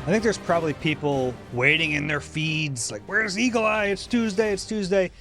I think there's probably people waiting in their feeds, like, where's Eagle Eye? It's Tuesday, it's Tuesday.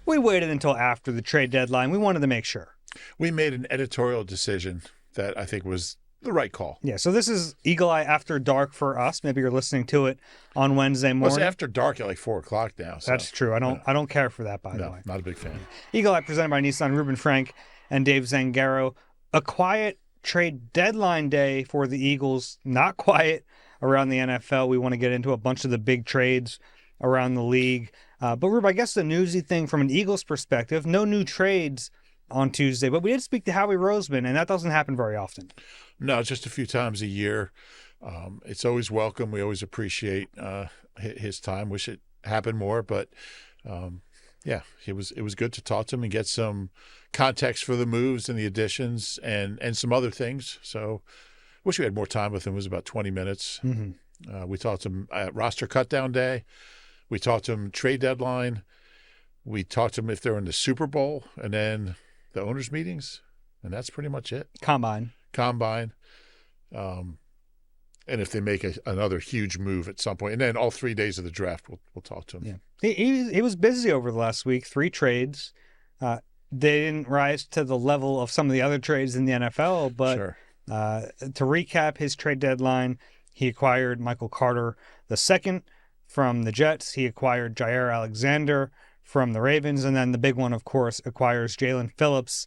We waited until after the trade deadline. We wanted to make sure. We made an editorial decision that I think was the right call. Yeah, so this is Eagle Eye After Dark for us. Maybe you're listening to it on Wednesday morning. Well, it's after dark at like 4 o'clock now. So. That's true. I don't care for that, by the way. Not a big fan. Eagle Eye presented by Nissan, Reuben Frank and Dave Zangaro. A quiet trade deadline day for the Eagles. Not quiet around the NFL. We want to get into a bunch of the big trades around the league. But Rube, I guess the newsy thing from an Eagles perspective, no new trades on Tuesday, but we did speak to Howie Roseman, and that doesn't happen very often. No, just a few times a year. It's always welcome. We always appreciate his time. Wish it happened more, but yeah, it was good to talk to him and get some context for the moves and the additions and some other things. So wish we had more time with him. It was about 20 minutes. Mm-hmm. We talked to him at roster cutdown day. We talked to him trade deadline. We talked to him if they're in the Super Bowl, and then the owners' meetings, and that's pretty much it. Combine. And if they make another huge move at some point, and then all 3 days of the draft, we'll talk to him. Yeah, he was busy over the last week. 3 trades. They didn't rise to the level of some of the other trades in the NFL, but Sure. To recap his trade deadline, he acquired Michael Carter II from the Jets. He acquired Jair Alexander from the Ravens, and then the big one, of course, acquires Jaelan Philips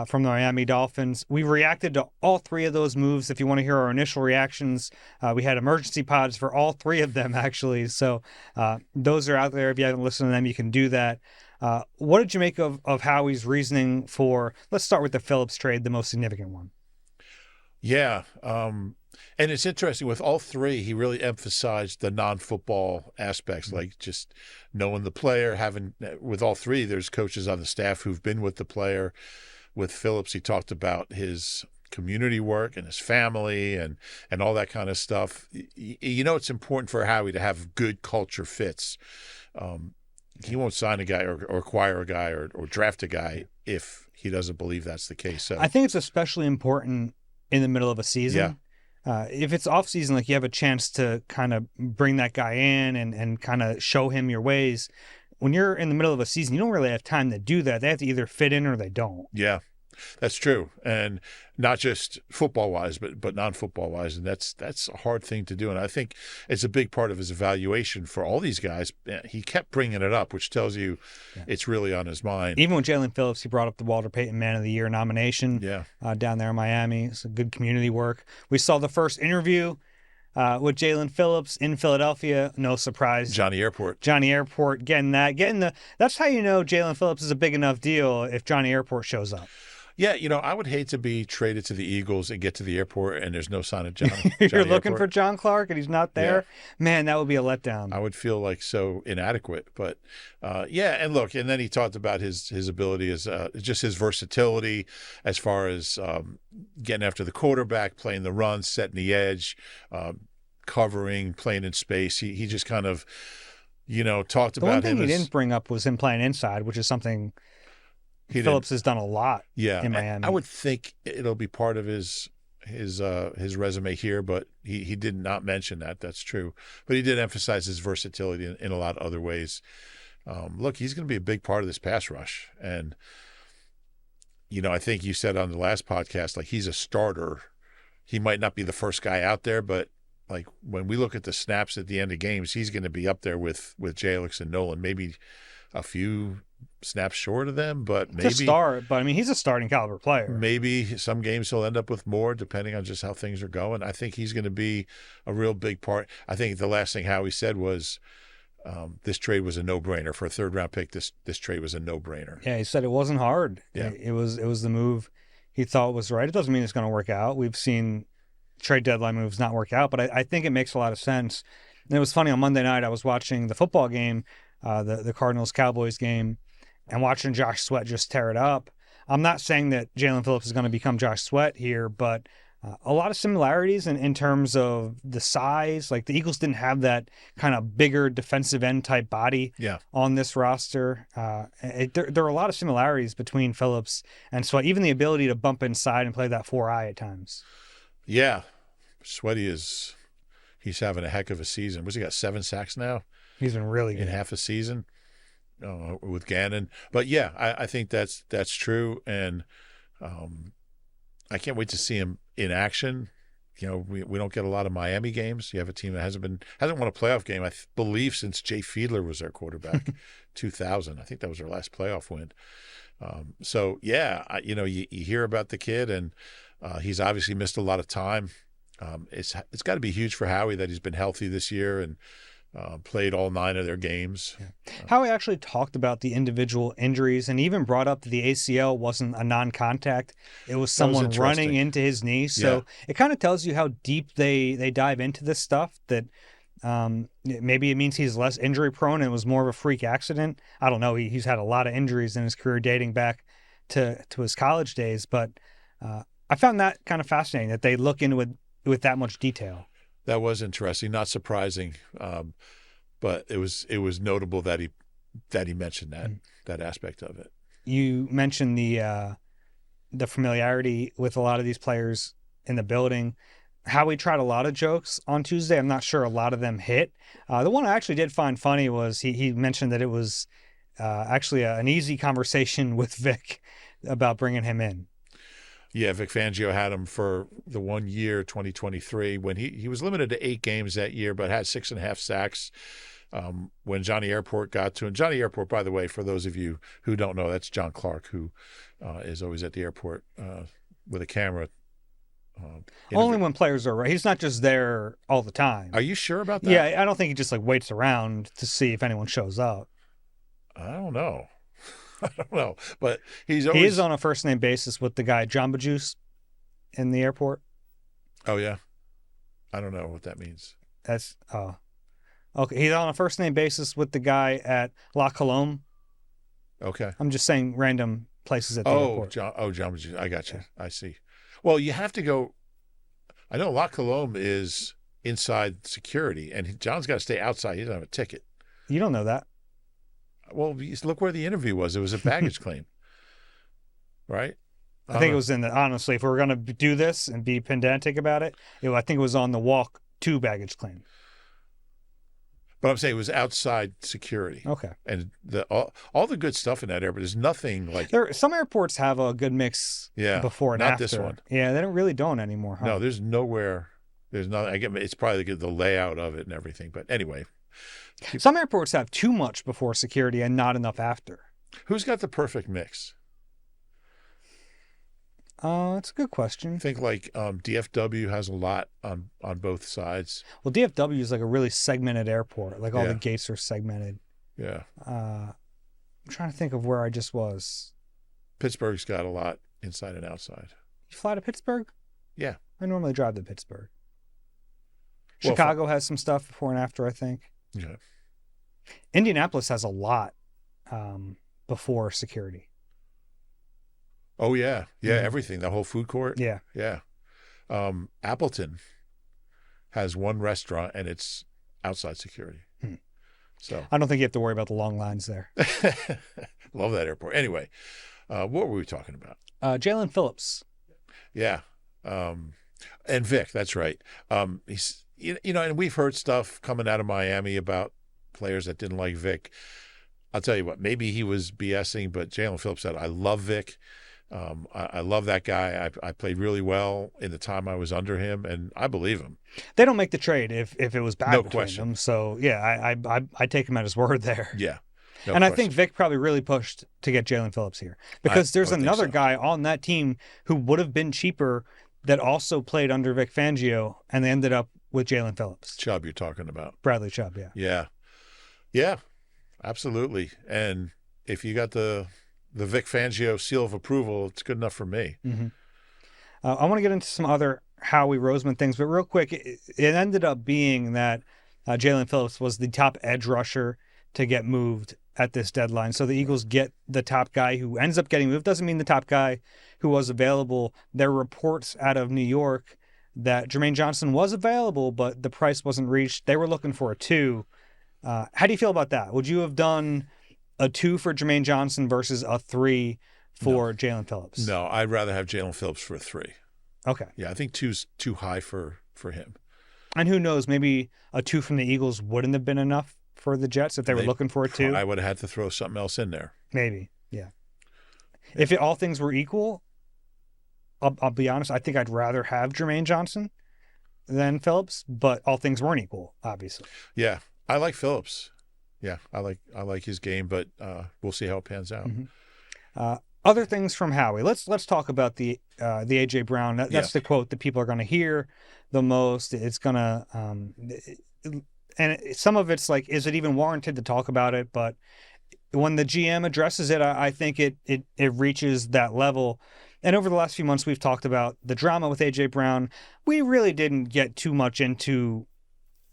from the Miami Dolphins. We reacted to all 3 of those moves. If you want to hear our initial reactions, we had emergency pods for all 3 of them, actually. So those are out there. If you haven't listened to them, you can do that. What did you make of Howie's reasoning for, let's start with the Phillips trade, the most significant one? Yeah. And it's interesting with all 3, he really emphasized the non-football aspects, like just knowing the player, with all 3, there's coaches on the staff who've been with the player. With Phillips, he talked about his community work and his family and all that kind of stuff. You know, it's important for Howie to have good culture fits. He won't sign a guy or acquire a guy or draft a guy if he doesn't believe that's the case. So I think it's especially important in the middle of a season. Yeah. If it's off season, like you have a chance to kind of bring that guy in and kind of show him your ways. When you're in the middle of a season, you don't really have time to do that. They have to either fit in or they don't. Yeah, that's true. And not just football-wise, but non-football-wise. And that's a hard thing to do. And I think it's a big part of his evaluation for all these guys. He kept bringing it up, which tells you it's really on his mind. Even with Jaelan Philips, he brought up the Walter Payton Man of the Year nomination down there in Miami. It's a good community work. We saw the first interview with Jaelan Philips in Philadelphia. No surprise. Johnny Airport getting that's how you know Jaelan Philips is a big enough deal if Johnny Airport shows up. Yeah, you know, I would hate to be traded to the Eagles and get to the airport and there's no sign of Johnny. You're looking for John Clark and he's not there. Yeah. Man, that would be a letdown. I would feel like so inadequate. But and look, and then he talked about his ability as just his versatility as far as getting after the quarterback, playing the run, setting the edge, covering, playing in space. He just kind of, talked about him. The one thing he didn't bring up was him playing inside, which is something Phillips has done a lot in Miami. I would think it'll be part of his resume here, but he did not mention that. That's true. But he did emphasize his versatility in a lot of other ways. Look, he's going to be a big part of this pass rush. And, I think you said on the last podcast, like he's a starter. He might not be the first guy out there, but like when we look at the snaps at the end of games, he's going to be up there with J-Lix and Nolan, maybe a few snaps short of them, but maybe to start. But I mean, he's a starting caliber player. Maybe some games he'll end up with more, depending on just how things are going. I think he's going to be a real big part. I think the last thing Howie said was this trade was a no-brainer for a third-round pick. This trade was a no-brainer. Yeah, he said it wasn't hard. Yeah. It was the move he thought was right. It doesn't mean it's going to work out. We've seen trade deadline moves not work out, but I think it makes a lot of sense. And it was funny, on Monday night I was watching the football game, the Cardinals-Cowboys game, and watching Josh Sweat just tear it up. I'm not saying that Jaelan Philips is going to become Josh Sweat here, but a lot of similarities in terms of the size. Like the Eagles didn't have that kind of bigger defensive end type body on this roster. There are a lot of similarities between Phillips and Sweat, even the ability to bump inside and play that 4-eye at times. Yeah. Sweaty is... he's having a heck of a season. What's he got, 7 sacks now He's been really in good. half a season with Gannon? But yeah, I think that's true, and I can't wait to see him in action. You know, we don't get a lot of Miami games. You have a team that hasn't won a playoff game, I believe, since Jay Fiedler was their quarterback, 2000. I think that was their last playoff win. So yeah, you hear about the kid, and he's obviously missed a lot of time. It's got to be huge for Howie that he's been healthy this year and played all 9 of their games. Yeah. Howie actually talked about the individual injuries and even brought up that the ACL wasn't a non-contact. It was someone running into his knee. So it kind of tells you how deep they dive into this stuff, that maybe it means he's less injury prone and it was more of a freak accident. I don't know. He's had a lot of injuries in his career dating back to his college days, but I found that kind of fascinating that they look into it with that much detail. That was interesting, not surprising, but it was notable that he mentioned that aspect of it. You mentioned the familiarity with a lot of these players in the building. Howie tried a lot of jokes on Tuesday. I'm not sure a lot of them hit. The one I actually did find funny was he mentioned that it was actually an easy conversation with Vic about bringing him in. Yeah, Vic Fangio had him for the 1 year, 2023, when he was limited to 8 games that year, but had 6.5 sacks. When Johnny Airport got to him. Johnny Airport, by the way, for those of you who don't know, that's John Clark, who is always at the airport with a camera. Only when players are right. He's not just there all the time. Are you sure about that? Yeah, I don't think he just waits around to see if anyone shows up. I don't know. I don't know, but he is on a first name basis with the guy Jamba Juice in the airport. Oh yeah, I don't know what that means. That's okay. He's on a first name basis with the guy at La Colombe. Okay, I'm just saying random places at the airport. Jamba Juice. I got you. I see. Well, you have to go. I know La Colombe is inside security, and John's got to stay outside. He doesn't have a ticket. You don't know that. Well, look where the interview was. It was a baggage claim, right? I think it was honestly, if we were going to do this and be pedantic about it, I think it was on the walk to baggage claim. But I'm saying it was outside security. Okay. And all the good stuff in that airport, there's nothing like... Some airports have a good mix before and not after. This one. Yeah, they don't anymore, huh? No, there's nowhere. There's nothing. It's probably the layout of it and everything. But anyway... Some airports have too much before security and not enough after. Who's got the perfect mix? That's a good question. I think DFW has a lot on both sides. Well, DFW is like a really segmented airport. Like all the gates are segmented. Yeah. I'm trying to think of where I just was. Pittsburgh's got a lot inside and outside. You fly to Pittsburgh? Yeah. I normally drive to Pittsburgh. Chicago has some stuff before and after, I think. Yeah. Indianapolis has a lot before security. Oh, yeah. Yeah, everything. The whole food court. Yeah. Yeah. Appleton has one restaurant, and it's outside security. So I don't think you have to worry about the long lines there. Love that airport. Anyway, what were we talking about? Jaelan Philips. Yeah. And Vic, that's right. He's... and we've heard stuff coming out of Miami about players that didn't like Vic. I'll tell you what, maybe he was BSing, but Jaelan Philips said, I love Vic. I love that guy. I played really well in the time I was under him, and I believe him. They don't make the trade if it was bad between question. them. So, yeah, I take him at his word there. Yeah. And question. I think Vic probably really pushed to get Jaelan Philips here because there's another guy on that team who would have been cheaper that also played under Vic Fangio, and they ended up with Jaelan Philips. Chubb you're talking about. Bradley Chubb, yeah. Yeah. Yeah, absolutely. And if you got the Vic Fangio seal of approval, it's good enough for me. Mm-hmm. I want to get into some other Howie Roseman things, but real quick, it ended up being that Jaelan Philips was the top edge rusher to get moved at this deadline. So the Eagles get the top guy who ends up getting moved. Doesn't mean the top guy who was available. There are reports out of New York that Jermaine Johnson was available, but the price wasn't reached. They were looking for a 2. How do you feel about that? Would you have done a 2 for Jermaine Johnson versus a 3 for Jaelan Philips? No, I'd rather have Jaelan Philips for a 3. Okay. Yeah, I think 2's too high for him. And who knows, maybe a 2 from the Eagles wouldn't have been enough for the Jets if they were looking for a 2. I would have had to throw something else in there. Maybe, yeah. Yeah. If all things were equal, I'll be honest, I think I'd rather have Jermaine Johnson than Phillips, but all things weren't equal, obviously. Yeah, I like Phillips. Yeah, I like his game, but we'll see how it pans out. Other things from Howie. Let's talk about the AJ Brown. That's the quote that people are going to hear the most. It's going to, and some of it's like, is it even warranted to talk about it? But when the GM addresses it, I think it reaches that level. And over the last few months, we've talked about the drama with AJ Brown. We really didn't get too much into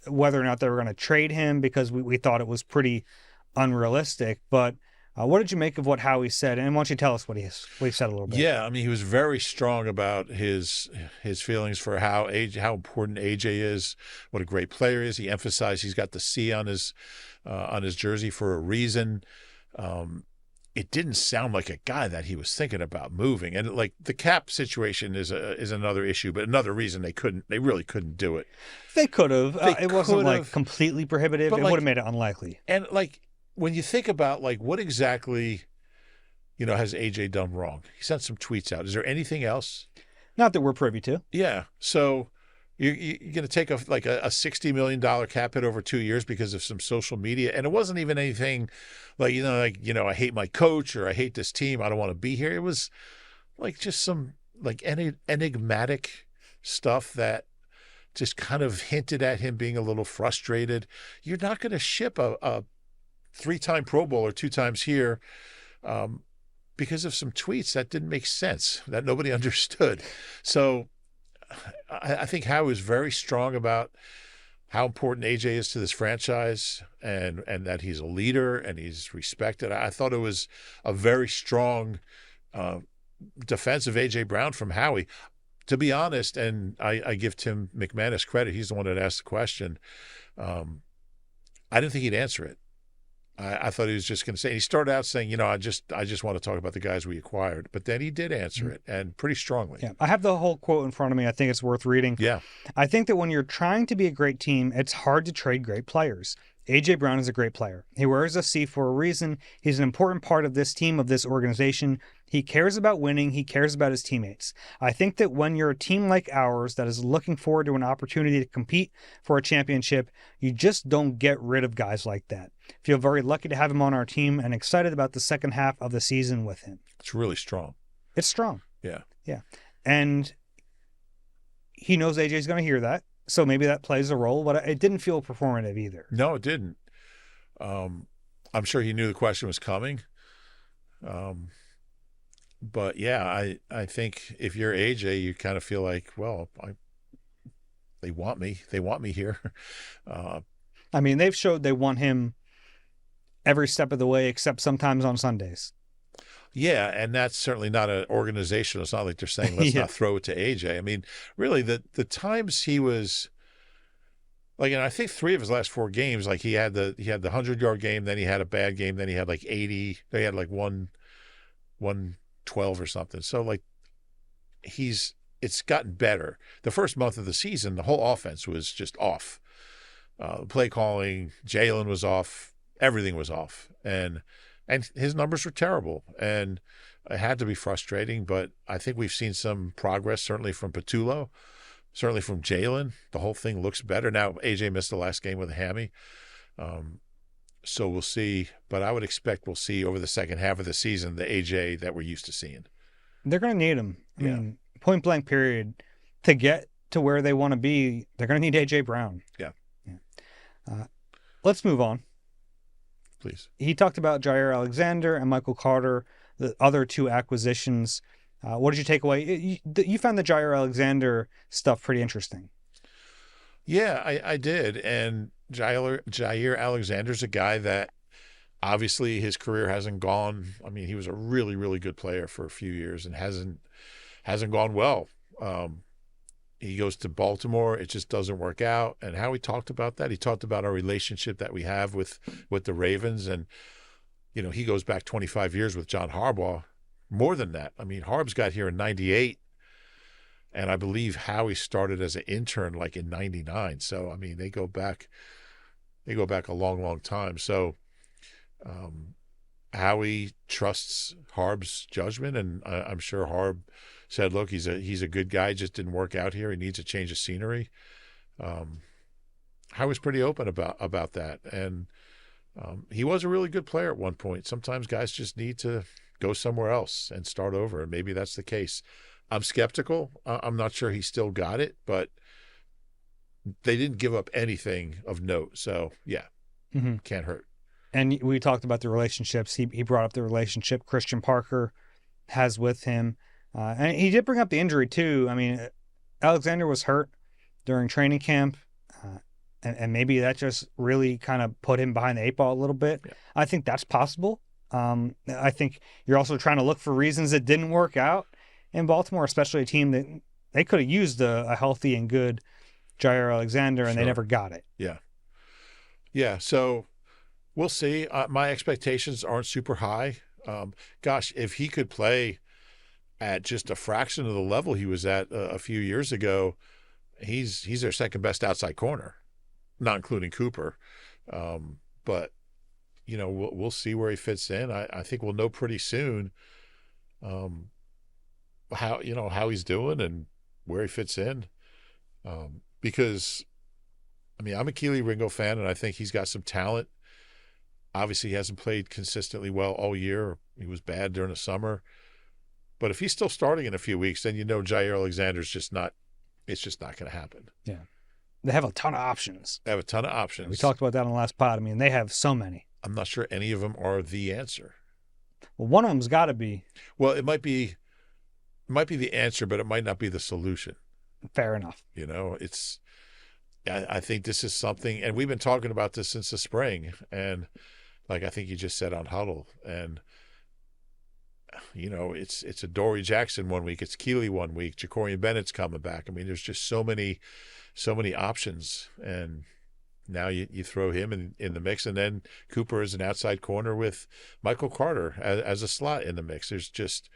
whether or not they were going to trade him because we thought it was pretty unrealistic. But what did you make of what Howie said? And why don't you tell us what he said a little bit? Yeah, I mean, he was very strong about his feelings for how important AJ is, what a great player he is. He emphasized he's got the C on his jersey for a reason. It didn't sound like a guy that he was thinking about moving. And like the cap situation is another issue, but another reason they really couldn't do it. They could have. It wasn't like completely prohibitive. It would have made it unlikely. And like when you think about like what exactly, has AJ done wrong? He sent some tweets out. Is there anything else? Not that we're privy to. Yeah. So you're going to take a $60 million cap hit over 2 years because of some social media. And it wasn't even anything like, I hate my coach or I hate this team. I don't want to be here. It was like just some like enigmatic stuff that just kind of hinted at him being a little frustrated. You're not going to ship a 3-time Pro Bowler 2 times here because of some tweets that didn't make sense, that nobody understood. So I think Howie was very strong about how important AJ is to this franchise and that he's a leader and he's respected. I thought it was a very strong defense of AJ Brown from Howie. To be honest, and I give Tim McManus credit, he's the one that asked the question. I didn't think he'd answer it. I thought he was just going to say, and he started out saying, I just want to talk about the guys we acquired. But then he did answer it, and pretty strongly. Yeah, I have the whole quote in front of me. I think it's worth reading. Yeah. I think that when you're trying to be a great team, it's hard to trade great players. AJ Brown is a great player. He wears a C for a reason. He's an important part of this team, of this organization. He cares about winning. He cares about his teammates. I think that when you're a team like ours that is looking forward to an opportunity to compete for a championship, you just don't get rid of guys like that. Feel very lucky to have him on our team and excited about the second half of the season with him. It's really strong. It's strong. Yeah. Yeah. And he knows AJ's going to hear that. So maybe that plays a role, but it didn't feel performative either. No, it didn't. I'm sure he knew the question was coming. But yeah, I think if you're AJ, you kind of feel like, well, they want me. They want me here. I mean, they've showed they want him every step of the way, except sometimes on Sundays. Yeah, and that's certainly not an organization. It's not like they're saying, let's not throw it to AJ. I mean, really, the times he was like, and I think 3 of his last 4 games, like he had the 100-yard game, then he had a bad game, then he had like 80, they had like 112 or something. So like it's gotten better. The first month of the season, the whole offense was just off. Play calling, Jaelan was off, everything was off. And his numbers were terrible, and it had to be frustrating. But I think we've seen some progress, certainly from Patullo, certainly from Jaelan. The whole thing looks better now. AJ missed the last game with a hammy, so we'll see. But I would expect we'll see over the second half of the season the AJ that we're used to seeing. They're going to need him. I mean, point blank period. To get to where they want to be, they're going to need AJ Brown. Yeah. Let's move on. Please. He talked about Jair Alexander and Michael Carter, the other 2 acquisitions. What did you take away? You found the Jair Alexander stuff pretty interesting. Yeah, I did. And Jair Alexander's a guy that obviously his career hasn't gone. I mean, he was a really, really good player for a few years and hasn't gone well. He goes to Baltimore. It just doesn't work out. And how he talked about that, he talked about our relationship that we have with the Ravens. And, he goes back 25 years with John Harbaugh, more than that. I mean, Harb's got here in 98. And I believe Howie started as an intern like in '99. So I mean, they go back a long, long time. So Howie trusts Harb's judgment, and I'm sure Harb said, "Look, he's a good guy. Just didn't work out here. He needs a change of scenery." Howie's pretty open about that, and he was a really good player at one point. Sometimes guys just need to go somewhere else and start over, and maybe that's the case. I'm skeptical. I'm not sure he still got it, but they didn't give up anything of note. So yeah, can't hurt. And we talked about the relationships. He brought up the relationship Christian Parker has with him. And he did bring up the injury, too. I mean, Alexander was hurt during training camp, and maybe that just really kind of put him behind the eight ball a little bit. Yeah. I think that's possible. I think you're also trying to look for reasons that didn't work out in Baltimore, especially a team that they could have used a healthy and good Jair Alexander, and they never got it. Yeah. Yeah, so we'll see. My expectations aren't super high. Gosh, if he could play at just a fraction of the level he was at a few years ago, he's their second best outside corner, not including Cooper. But you know, we'll see where he fits in. I think we'll know pretty soon how he's doing and where he fits in. Because I mean, I'm a Keely Ringo fan, and I think he's got some talent. Obviously, he hasn't played consistently well all year. He was bad during the summer. But if he's still starting in a few weeks, then you know Jair Alexander's just not – it's just not going to happen. Yeah. They have a ton of options. They have a ton of options. We talked about that on the last pod. I mean, they have so many. I'm not sure any of them are the answer. Well, one of them's got to be. Well, it might be the answer, but it might not be the solution. Fair enough. You know, it's – I think this is something – and we've been talking about this since the spring, and – like I think you just said on Huddle, and you know it's a Dory Jackson one week, it's Keely one week, Jacorian Bennett's coming back. I mean, there's just so many options, and now you throw him in the mix, and then Cooper is an outside corner with Michael Carter as a slot in the mix. There's just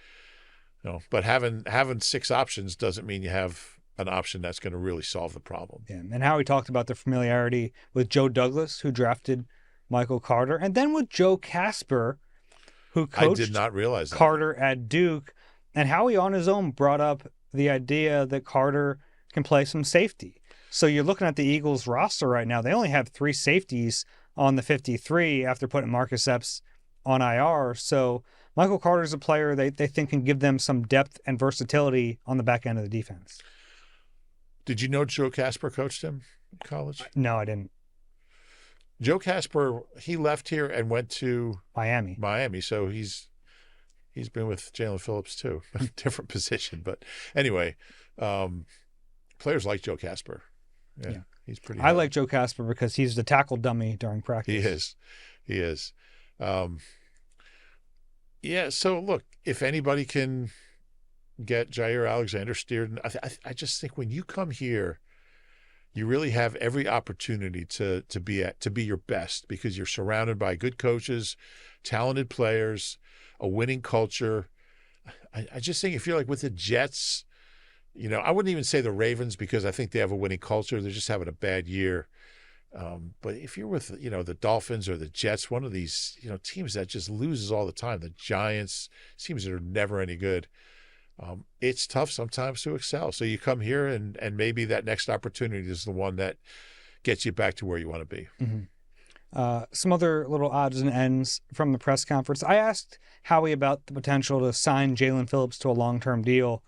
but having 6 options doesn't mean you have an option that's going to really solve the problem. Yeah, and Howie talked about the familiarity with Joe Douglas, who drafted Michael Carter, and then with Joe Casper, who coached I did not realize that. Carter at Duke, and Howie on his own brought up the idea that Carter can play some safety. So you're looking at the Eagles roster right now. They only have 3 safeties on the 53 after putting Marcus Epps on IR. So Michael Carter's a player they think can give them some depth and versatility on the back end of the defense. Did you know Joe Casper coached him in college? No, I didn't. Joe Casper, he left here and went to Miami. So he's been with Jaelan Philips too, different position. But anyway, players like Joe Casper. Yeah. He's pretty. I like Joe Casper because he's the tackle dummy during practice. He is. Yeah. So look, if anybody can get Jair Alexander steered, I just think when you come here, you really have every opportunity to be your best because you're surrounded by good coaches, talented players, a winning culture. I just think if you're like with the Jets, I wouldn't even say the Ravens because I think they have a winning culture. They're just having a bad year. But if you're with, the Dolphins or the Jets, one of these, teams that just loses all the time, the Giants, teams that are never any good. It's tough sometimes to excel. So you come here and maybe that next opportunity is the one that gets you back to where you want to be. Mm-hmm. Some other little odds and ends from the press conference. I asked Howie about the potential to sign Jaelan Philips to a long-term deal.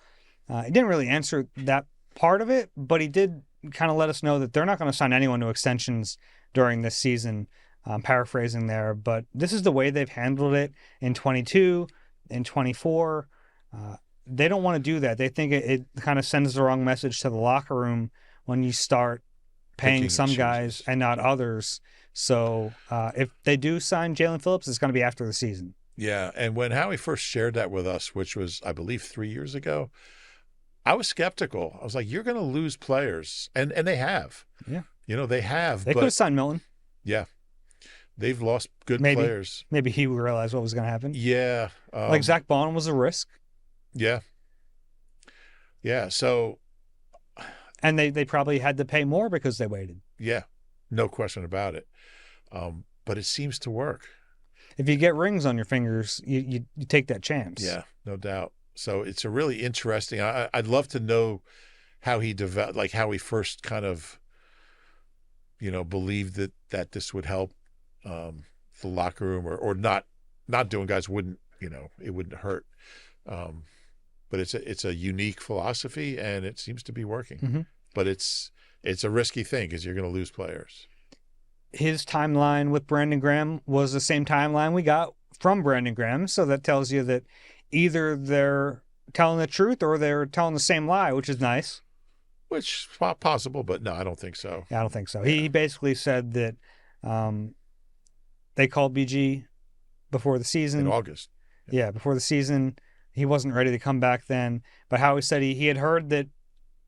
He didn't really answer that part of it, but he did kind of let us know that they're not going to sign anyone to extensions during this season. I'm paraphrasing there, but this is the way they've handled it in 22, in 24. They don't want to do that. They think it kind of sends the wrong message to the locker room when you start paying some guys and not others. So if they do sign Jaelan Philips, it's going to be after the season. Yeah, and when Howie first shared that with us, which was, I believe, 3 years ago, I was skeptical. I was like, you're going to lose players. And they have. Yeah. They have. They could have signed Milton. Yeah. They've lost good players. Maybe he realized what was going to happen. Yeah. Like Zach Bonham was a risk. Yeah. Yeah. So And they probably had to pay more because they waited. Yeah, no question about it. But it seems to work. If you get rings on your fingers, you take that chance. Yeah, no doubt. So it's a really interesting. I'd love to know how he developed, like how he first kind of, believed that this would help the locker room, or not doing guys wouldn't, it wouldn't hurt. But it's a unique philosophy, and it seems to be working. Mm-hmm. But it's a risky thing because you're going to lose players. His timeline with Brandon Graham was the same timeline we got from Brandon Graham. So that tells you that either they're telling the truth or they're telling the same lie, which is nice. Which is possible, but no, I don't think so. I don't think so. Yeah. He basically said that they called BG before the season. In August. Yeah, before the season. He wasn't ready to come back then. But Howie said he had heard that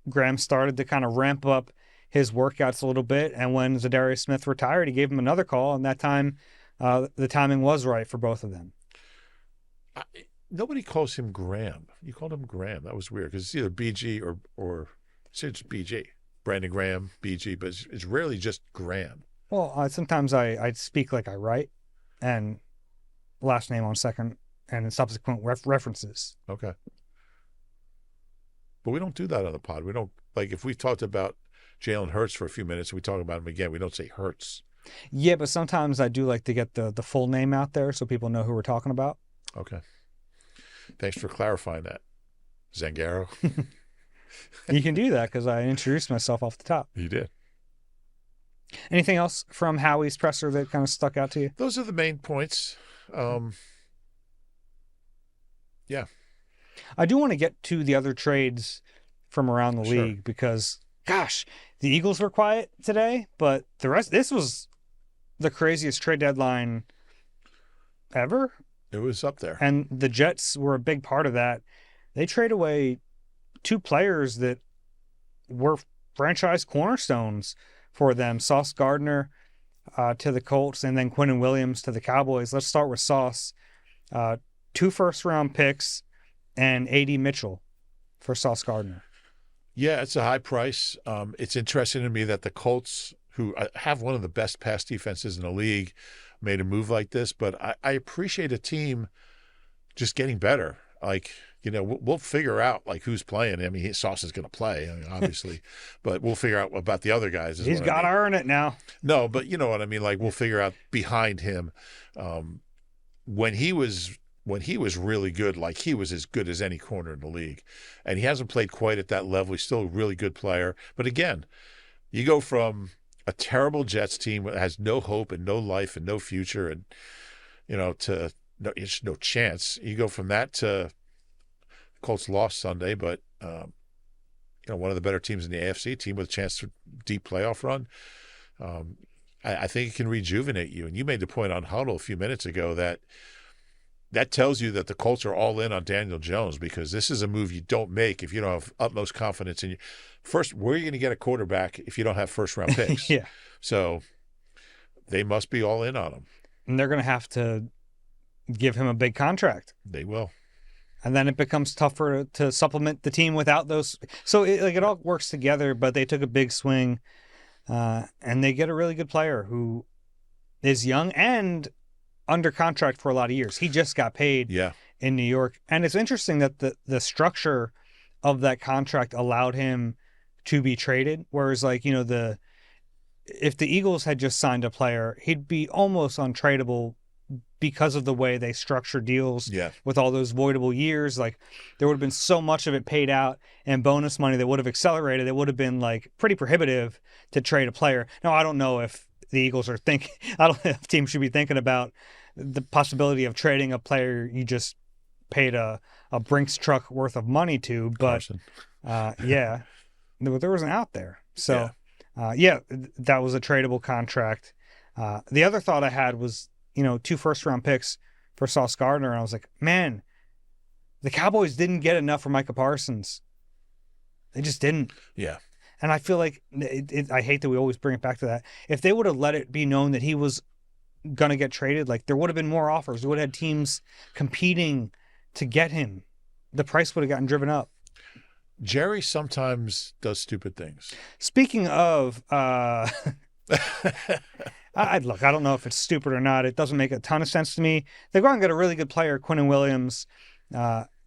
Graham started to kind of ramp up his workouts a little bit. And when Zadarius Smith retired, he gave him another call. And that time, the timing was right for both of them. Nobody calls him Graham. You called him Graham. That was weird because it's either BG or it's BG. Brandon Graham, BG, but it's rarely just Graham. Well, sometimes I speak like I write, and last name on second, and in subsequent references. Okay. But we don't do that on the pod. We don't, like, if we talked about Jalen Hurts for a few minutes and we talk about him again, we don't say Hurts. Yeah, but sometimes I do like to get the full name out there so people know who we're talking about. Okay. Thanks for clarifying that, Zangaro. You can do that because I introduced myself off the top. You did. Anything else from Howie's presser that kind of stuck out to you? Those are the main points. Yeah. I do want to get to the other trades from around the league because, gosh, the Eagles were quiet today, but the rest, this was the craziest trade deadline ever. It was up there. And the Jets were a big part of that. They trade away two players that were franchise cornerstones for them. Sauce Gardner to the Colts and then Quinnen Williams to the Cowboys. Let's start with Sauce. 2 first-round picks and A.D. Mitchell for Sauce Gardner. Yeah, it's a high price. It's interesting to me that the Colts, who have one of the best pass defenses in the league, made a move like this. But I appreciate a team just getting better. Like, we'll figure out like who's playing. I mean, Sauce is going to play, obviously, but we'll figure out about the other guys. He's got to earn it now. No, but you know what I mean. Like, we'll figure out behind him. When he was really good, like he was as good as any corner in the league, and he hasn't played quite at that level. He's still a really good player. But again, you go from a terrible Jets team that has no hope and no life and no future, and to it's no chance. You go from that to Colts lost Sunday, but one of the better teams in the AFC, team with a chance to deep playoff run. I think it can rejuvenate you. And you made the point on Huddle a few minutes ago that tells you that the Colts are all in on Daniel Jones, because this is a move you don't make if you don't have utmost confidence in you. First, where are you going to get a quarterback if you don't have first-round picks? Yeah. So they must be all in on him. And they're going to have to give him a big contract. They will. And then it becomes tougher to supplement the team without those. So it all works together, but they took a big swing, and they get a really good player who is young and under contract for a lot of years. He just got paid in New York. And it's interesting that the structure of that contract allowed him to be traded. Whereas if the Eagles had just signed a player, he'd be almost untradeable because of the way they structure deals with all those voidable years. Like, there would have been so much of it paid out and bonus money that would have accelerated. It would have been like pretty prohibitive to trade a player. Now, I don't know if the Eagles are thinking, I don't know if teams should be thinking about the possibility of trading a player you just paid a Brinks truck worth of money to, but there was an out there. So that was a tradable contract. The other thought I had was, 2 first-round picks for Sauce Gardner. And I was like, man, the Cowboys didn't get enough for Micah Parsons. They just didn't. Yeah. And I feel like I hate that we always bring it back to that. If they would have let it be known that he was going to get traded, like, there would have been more offers. We would have had teams competing to get him. The price would have gotten driven up. Jerry sometimes does stupid things. Speaking of, look, I don't know if it's stupid or not. It doesn't make a ton of sense to me. They go out and get a really good player, Quinnen Williams.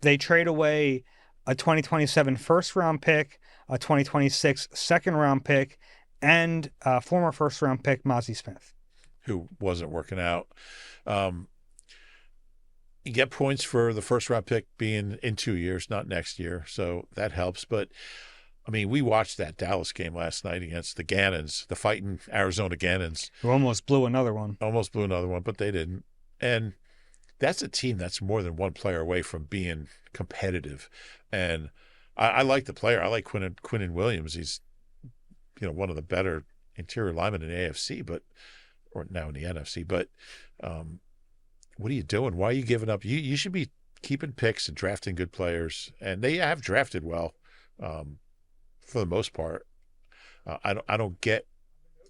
They trade away a 2027 first-round pick, a 2026 second-round pick, and a former first-round pick, Mozzie Smith, who wasn't working out. You get points for the first-round pick being in 2 years, not next year, so that helps. But, I mean, we watched that Dallas game last night against the Gannons, the fighting Arizona Gannons. who almost blew another one. Almost blew another one, but they didn't. And that's a team that's more than one player away from being competitive. And I like the player. I like Quinnen Williams. He's, one of the better interior linemen in the AFC, or now in the NFC. But what are you doing? Why are you giving up? You should be keeping picks and drafting good players. And they have drafted well, for the most part. I don't get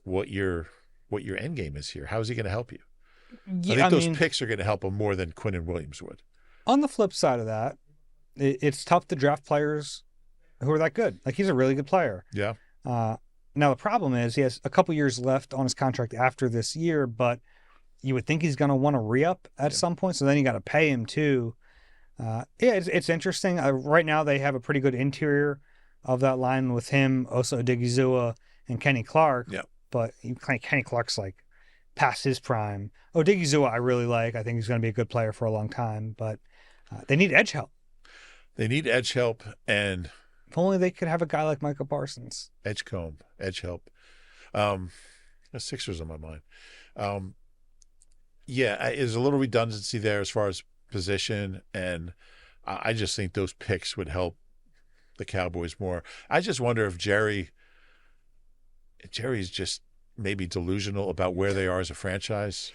what your end game is here. How is he going to help you? Yeah, I think those picks are going to help him more than Quinnen Williams would. On the flip side of that, it's tough to draft players who are that good. Like, he's a really good player. Yeah. Now, the problem is he has a couple years left on his contract after this year, but you would think he's going to want to re-up at some point, so then you got to pay him too. It's interesting. Right now, they have a pretty good interior of that line with him, Osa Odigizua, and Kenny Clark. Yeah. But Kenny Clark's like past his prime. Odigizua I really like. I think he's going to be a good player for a long time, but they need edge help. They need edge help, and if only they could have a guy like Micah Parsons. Edge help. The Sixers on my mind. There's a little redundancy there as far as position, and I just think those picks would help the Cowboys more. I just wonder if Jerry's just maybe delusional about where they are as a franchise.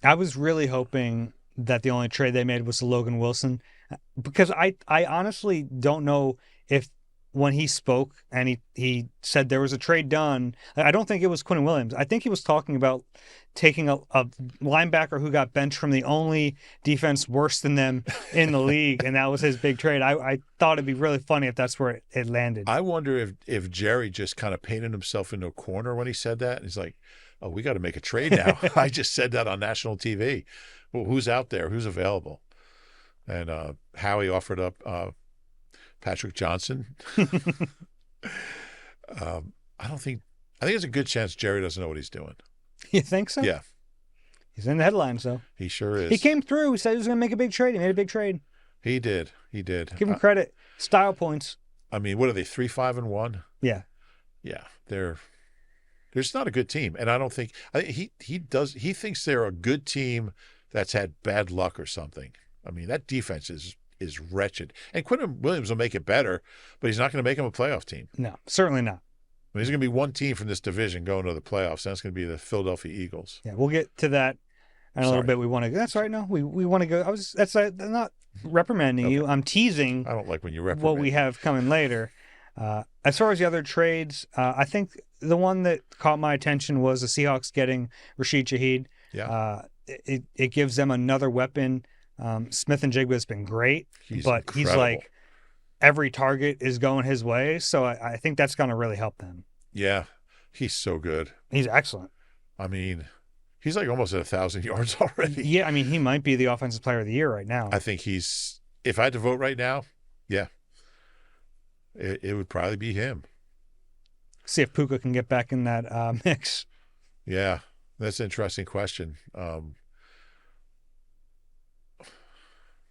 I was really hoping that the only trade they made was Logan Wilson, because I honestly don't know if when he spoke and he said there was a trade done, I don't think it was Quinnen Williams. I think he was talking about taking a linebacker who got benched from the only defense worse than them in the league, and that was his big trade. I thought it'd be really funny if that's where it landed. I wonder if Jerry just kind of painted himself into a corner when he said that. And he's like, oh, we got to make a trade now. I just said that on national TV. Well, who's out there? Who's available? And Howie offered up Patrick Johnson. I think there's a good chance Jerry doesn't know what he's doing. You think so? Yeah. He's in the headlines, though. He sure is. He came through. He said he was going to make a big trade. He made a big trade. He did. Give him credit. Style points. I mean, what are they, 3-5-1? Yeah. Yeah. They're just not a good team. And I don't think he thinks they're a good team that's had bad luck or something. I mean, that defense is wretched. And Quinnen Williams will make it better, but he's not going to make him a playoff team. No, certainly not. I mean, there's going to be one team from this division going to the playoffs, and that's going to be the Philadelphia Eagles. Yeah, we'll get to that in a little bit. We want to go. That's right. No, we want to go. I'm not reprimanding you. I'm teasing. I don't like when you reprimand. What we have coming later. As far as the other trades, I think the one that caught my attention was the Seahawks getting Rashid Shaheed. Yeah. It gives them another weapon. Smith and Jigba has been great, he's like every target is going his way. So I think that's going to really help them. Yeah. He's so good. He's excellent. I mean, he's like almost at 1,000 yards already. Yeah. I mean, he might be the offensive player of the year right now. I think if I had to vote right now, yeah, it would probably be him. See if Puka can get back in that mix. Yeah. That's an interesting question.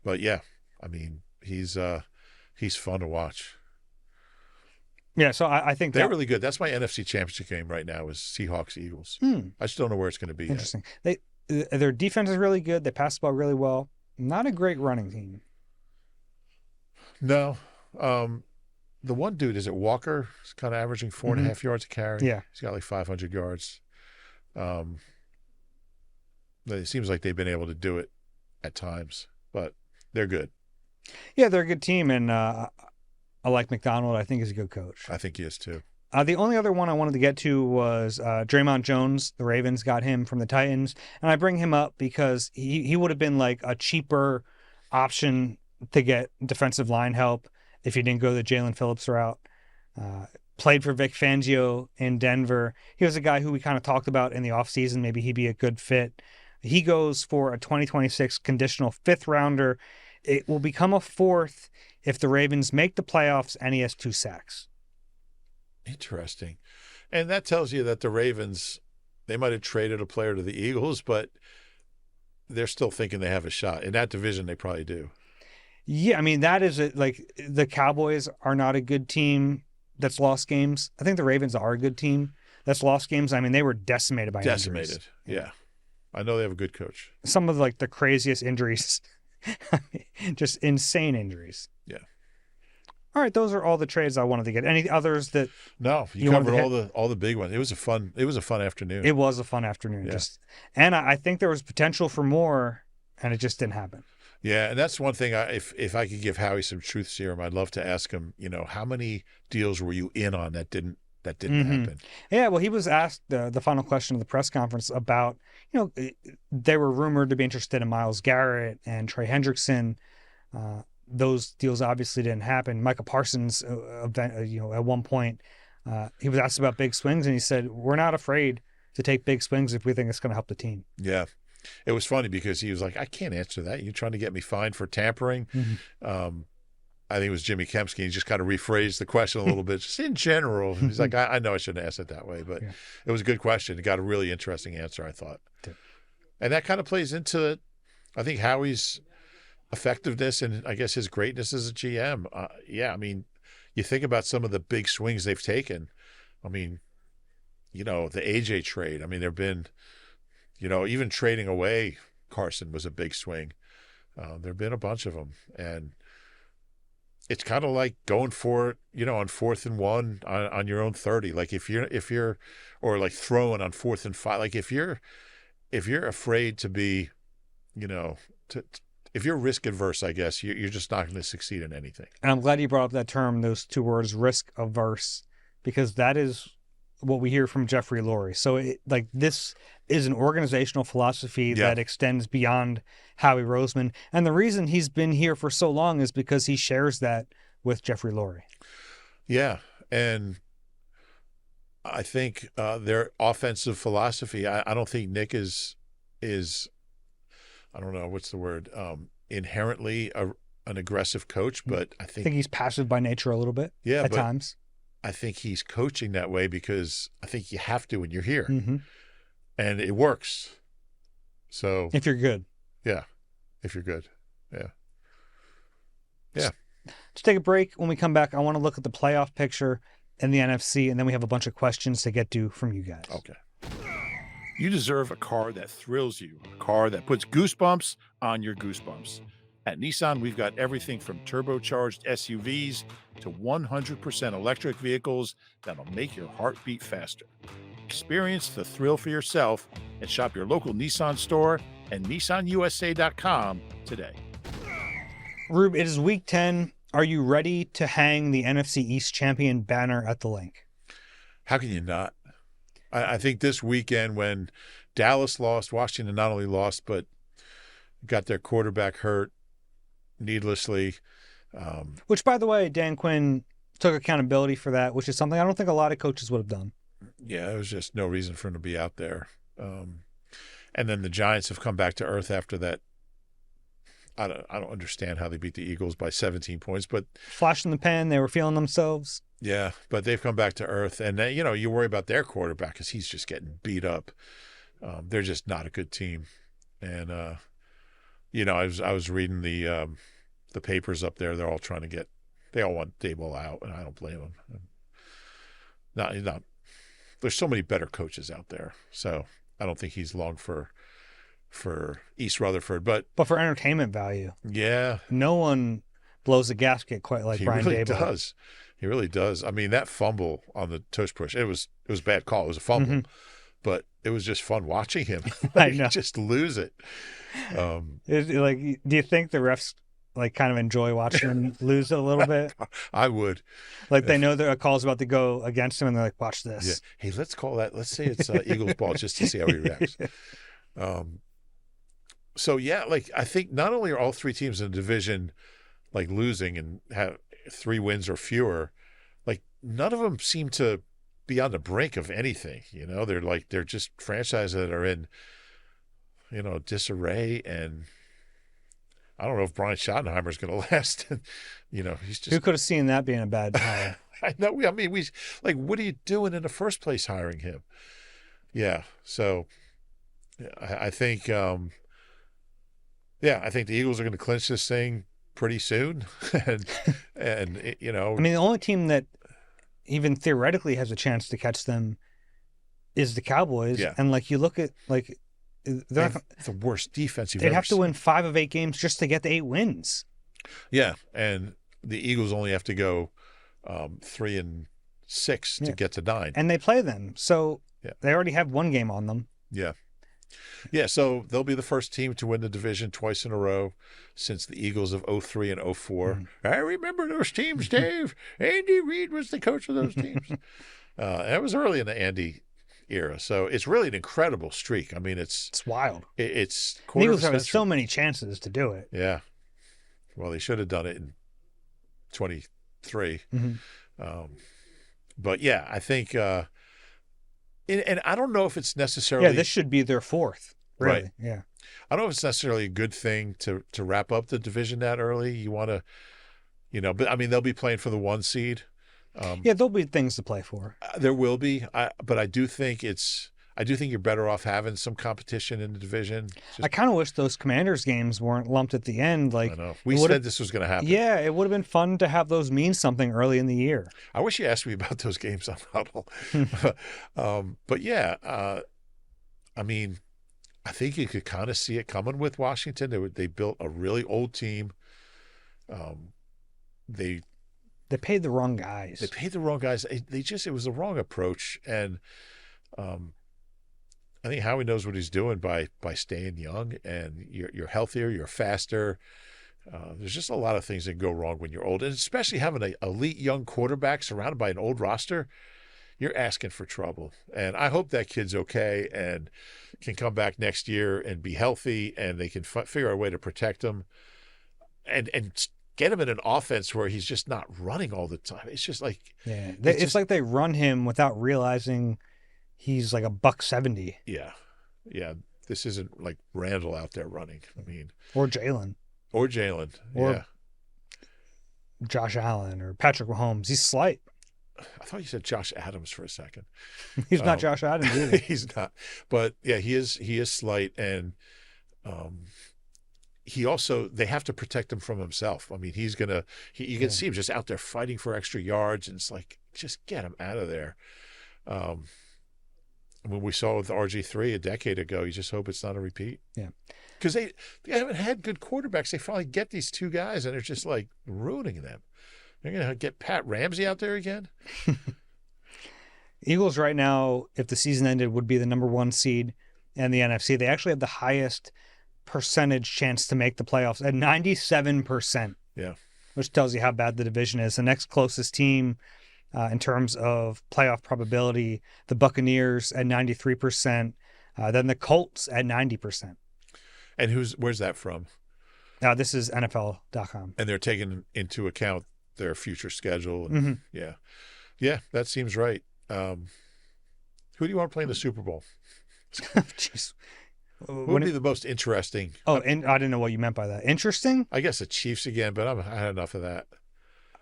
But yeah, I mean, he's fun to watch. Yeah, so I think they're really good. That's my NFC Championship game right now is Seahawks Eagles. I just don't know where it's going to be. Interesting. Their defense is really good. They pass the ball really well. Not a great running team. No. The one dude, is it Walker? He's kind of averaging 4.5 yards a carry. Yeah. He's got like 500 yards. It seems like they've been able to do it at times, but they're good. Yeah, they're a good team, and I like McDonald. I think he's a good coach. I think he is too. The only other one I wanted to get to was Draymond Jones. The Ravens got him from the Titans, and I bring him up because he would have been like a cheaper option to get defensive line help if he didn't go the Jaelan Philips route. Played for Vic Fangio in Denver. He was a guy who we kind of talked about in the offseason. Maybe he'd be a good fit. He goes for a 2026 conditional 5th rounder. It will become a 4th if the Ravens make the playoffs and he has 2 sacks. Interesting. And that tells you that the Ravens, they might have traded a player to the Eagles, but they're still thinking they have a shot. In that division, they probably do. Yeah, I mean, that is it. Like, the Cowboys are not a good team that's lost games. I think the Ravens are a good team that's lost games. I mean, they were decimated by Decimated, injuries. yeah. I know they have a good coach. Some of like the craziest injuries, just insane injuries. Yeah. All right, those are all the trades I wanted to get. Any others that? No, you covered all the big ones. It was a fun afternoon. It was a fun afternoon. Yeah. And I think there was potential for more, and it just didn't happen. Yeah, and that's one thing. If I could give Howie some truth serum, I'd love to ask him. How many deals were you in on that didn't happen? Yeah, well, he was asked the final question of the press conference about, they were rumored to be interested in Myles Garrett and Trey Hendrickson. Those deals obviously didn't happen. Micah Parsons, at one point, he was asked about big swings, and he said, "We're not afraid to take big swings if we think it's going to help the team." Yeah. It was funny because he was like, "I can't answer that. You're trying to get me fined for tampering." Mm-hmm. I think it was Jimmy Kempski. He just kind of rephrased the question a little bit, just in general. He's like, I know I shouldn't ask it that way, but It was a good question. It got a really interesting answer, I thought. Yeah. And that kind of plays into, I think, Howie's effectiveness and I guess his greatness as a GM. I mean, you think about some of the big swings they've taken. I mean, the AJ trade. I mean, there have been, even trading away Carson was a big swing. There have been a bunch of them. And it's kind of like going for it, on 4th and 1 on your own 30. Like if you're, or like throwing on 4th and 5. Like if you're afraid to be, if you're risk adverse, I guess you're just not going to succeed in anything. And I'm glad you brought up that term, those 2 words, risk averse, because that is what we hear from Jeffrey Lurie. So this is an organizational philosophy that extends beyond Howie Roseman. And the reason he's been here for so long is because he shares that with Jeffrey Lurie. Yeah. And I think their offensive philosophy, I don't think Nick is I don't know, what's the word, inherently an aggressive coach, but I think he's passive by nature a little bit at times. I think he's coaching that way because I think you have to when you're here. Mm-hmm. And it works. So if you're good. Yeah. If you're good. Yeah. Yeah. Let's take a break. When we come back, I want to look at the playoff picture in the NFC, and then we have a bunch of questions to get to from you guys. Okay. You deserve a car that thrills you, a car that puts goosebumps on your goosebumps. At Nissan, we've got everything from turbocharged SUVs to 100% electric vehicles that'll make your heart beat faster. Experience the thrill for yourself and shop your local Nissan store and nissanusa.com today. Rube, it is week 10. Are you ready to hang the NFC East champion banner at the link? How can you not? I think this weekend when Dallas lost, Washington not only lost, but got their quarterback hurt needlessly. Which, by the way, Dan Quinn took accountability for that, which is something I don't think a lot of coaches would have done. Yeah, there was just no reason for him to be out there. And then the Giants have come back to earth after that. I don't understand how they beat the Eagles by 17 points, but flash in the pan, they were feeling themselves. Yeah, but they've come back to earth, and you worry about their quarterback because he's just getting beat up. They're just not a good team, and I was reading the papers up there. They're all they all want Daboll out, and I don't blame them. Not. There's so many better coaches out there, so I don't think he's long for East Rutherford, but for entertainment value, yeah, no one blows a gasket quite like Brian really Daboll. Does. He really does. I mean, that fumble on the tush push, it was a bad call. It was a fumble, but it was just fun watching him. I know. Just lose it. Do you think the refs kind of enjoy watching him lose it a little bit? I would. They know that a call's about to go against him, and they're like, "Watch this." Yeah. Hey, let's call that. Let's say it's Eagles ball just to see how he reacts. So yeah, I think not only are all 3 teams in the division losing and 3 wins or fewer, like none of them seem to be on the brink of anything. They're just franchises that are in, disarray. And I don't know if Brian Schottenheimer's going to last. He's just. Who could have seen that being a bad hire? I know. I mean, what are you doing in the first place hiring him? Yeah. So I think, I think the Eagles are going to clinch this thing pretty soon. and I mean, the only team that even theoretically has a chance to catch them is the Cowboys. Yeah. And you look at they're the worst defense you've they'd ever have to seen. win 5 of 8 games just to get the 8 wins. Yeah, and the Eagles only have to go 3-6 to get to 9. And they play them. So Yeah. they already have 1 game on them. Yeah. Yeah, so they'll be the first team to win the division twice in a row since the Eagles of 03 and 04. Mm-hmm. I remember those teams, Dave. Andy Reid was the coach of those teams. And it was early in the Andy era. So it's really an incredible streak. I mean, it's wild. It's The Eagles have so many chances to do it. Yeah. Well, they should have done it in 23. Mm-hmm. But yeah, I think, and I don't know if it's necessarily. Yeah, this should be their 4th. Really. Right. Yeah. I don't know if it's necessarily a good thing to wrap up the division that early. You want to, but I mean, they'll be playing for the 1 seed. Yeah, there'll be things to play for. There will be, but I do think you're better off having some competition in the division. I kind of wish those Commanders games weren't lumped at the end. I know. We said this was going to happen. Yeah, it would have been fun to have those mean something early in the year. I wish you asked me about those games on Huddle. But yeah, I mean, I think you could kind of see it coming with Washington. They built a really old team. They paid the wrong guys. They paid the wrong guys. It was the wrong approach. And I think Howie knows what he's doing by staying young, and you're healthier, you're faster. There's just a lot of things that can go wrong when you're old, and especially having an elite young quarterback surrounded by an old roster. You're asking for trouble. And I hope that kid's okay and can come back next year and be healthy, and they can figure out a way to protect him and get him in an offense where he's just not running all the time. It's just like, yeah, it's like they run him without realizing he's like $170. Yeah. Yeah. This isn't like Randall out there running. I mean, or Jaelan. Or Josh Allen or Patrick Mahomes. He's slight. I thought you said Josh Adams for a second. He's not Josh Adams either. He's not. But yeah, he is slight, and they have to protect him from himself. I mean, you can see him just out there fighting for extra yards, and it's like, just get him out of there. When we saw with RG3 a decade ago, you just hope it's not a repeat. Yeah. Because they haven't had good quarterbacks. They finally get these 2 guys, and they're just like ruining them. They're going to get Pat Ramsey out there again? Eagles right now, if the season ended, would be the number 1 seed in the NFC. They actually have the highest percentage chance to make the playoffs at 97%. Yeah. Which tells you how bad the division is. The next closest team in terms of playoff probability, the Buccaneers at 93%, then the Colts at 90%. And where's that from? This is NFL.com. And they're taking into account their future schedule. And, Mm-hmm. Yeah, that seems right. Who do you want to play in the Super Bowl? Jeez. What would be the most interesting? Oh, and I didn't know what you meant by that. Interesting? I guess the Chiefs again, but I had enough of that.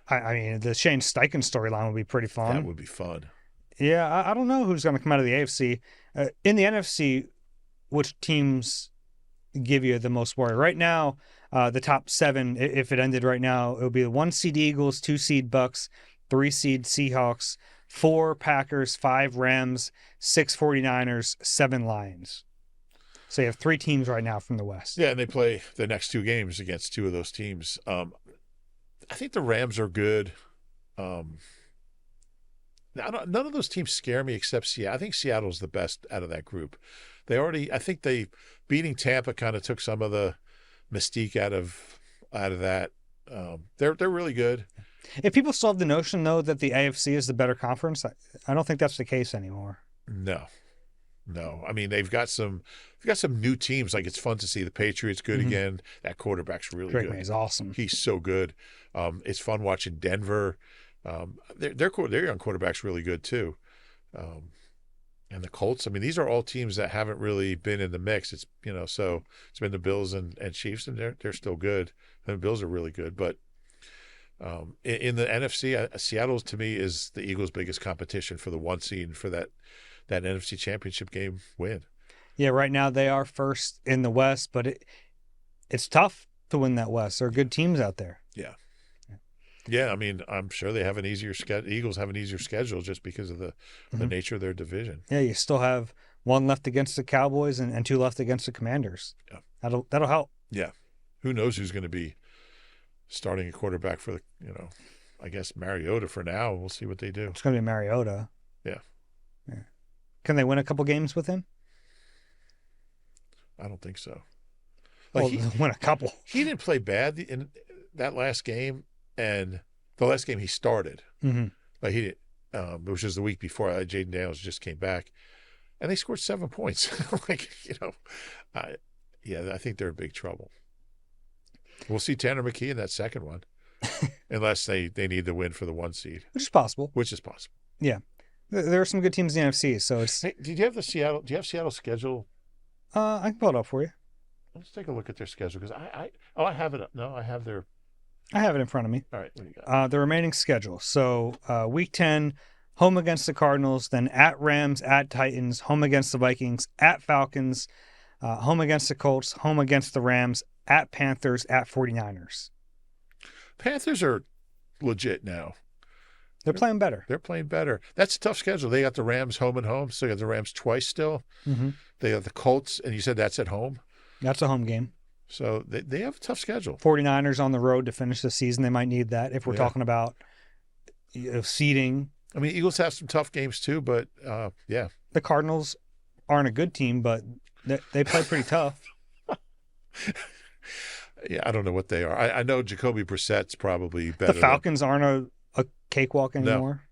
I mean, the Shane Steichen storyline would be pretty fun. That would be fun. Yeah, I don't know who's going to come out of the AFC. In the NFC, which teams give you the most worry? Right now, the top 7, if it ended right now, it would be the 1 seed Eagles, 2 seed Bucks, 3 seed Seahawks, 4 Packers, 5 Rams, 6 49ers, 7 Lions. So you have 3 teams right now from the West. Yeah, and they play the next 2 games against 2 of those teams. I think the Rams are good. None of those teams scare me except Seattle. I think Seattle's the best out of that group. I think beating Tampa kind of took some of the mystique out of that. They're really good. If people still have the notion, though, that the AFC is the better conference, I don't think that's the case anymore. No. No. I mean, they've got some new teams. Like, it's fun to see the Patriots good again. That quarterback's really Drake good. May is awesome. He's so good. It's fun watching Denver. Their young quarterback's really good too. And the Colts. I mean, these are all teams that haven't really been in the mix. It's so it's been the Bills and Chiefs, and they're still good. And the Bills are really good, but in the NFC, Seattle to me is the Eagles' biggest competition for the 1 seed and for that NFC Championship game win. Yeah, right now they are first in the West, but it's tough to win that West. There are good teams out there. Yeah, I mean, I'm sure they have an easier schedule. Eagles have an easier schedule just because of the nature of their division. Yeah, you still have 1 left against the Cowboys and 2 left against the Commanders. Yeah. That'll help. Yeah. Who knows who's going to be starting a quarterback for I guess Mariota for now. We'll see what they do. It's going to be Mariota. Yeah. Can they win a couple games with him? I don't think so. Win a couple. He didn't play bad in that last game. And the last game he started, like he did, which was the week before. Jaden Daniels just came back, and they scored 7 points. I think they're in big trouble. We'll see Tanner McKee in that second one, unless they need the win for the 1 seed, which is possible. Yeah, there are some good teams in the NFC. So it's. Hey, do you have Seattle's schedule? I can pull it up for you. Let's take a look at their schedule because I have it up. No, I have their. I have it in front of me. All right, what do you got? The remaining schedule. So week 10, home against the Cardinals, then at Rams, at Titans, home against the Vikings, at Falcons, home against the Colts, home against the Rams, at Panthers, at 49ers. Panthers are legit now. They're playing better. They're playing better. That's a tough schedule. They got the Rams home and home, so you got the Rams twice still. They got the Colts, and you said that's at home? That's a home game. So they have a tough schedule. 49ers on the road to finish the season. They might need that if we're talking about seeding. I mean, Eagles have some tough games too, but yeah. The Cardinals aren't a good team, but they play pretty tough. Yeah, I don't know what they are. I know Jacoby Brissett's probably better. The Falcons aren't a cakewalk anymore.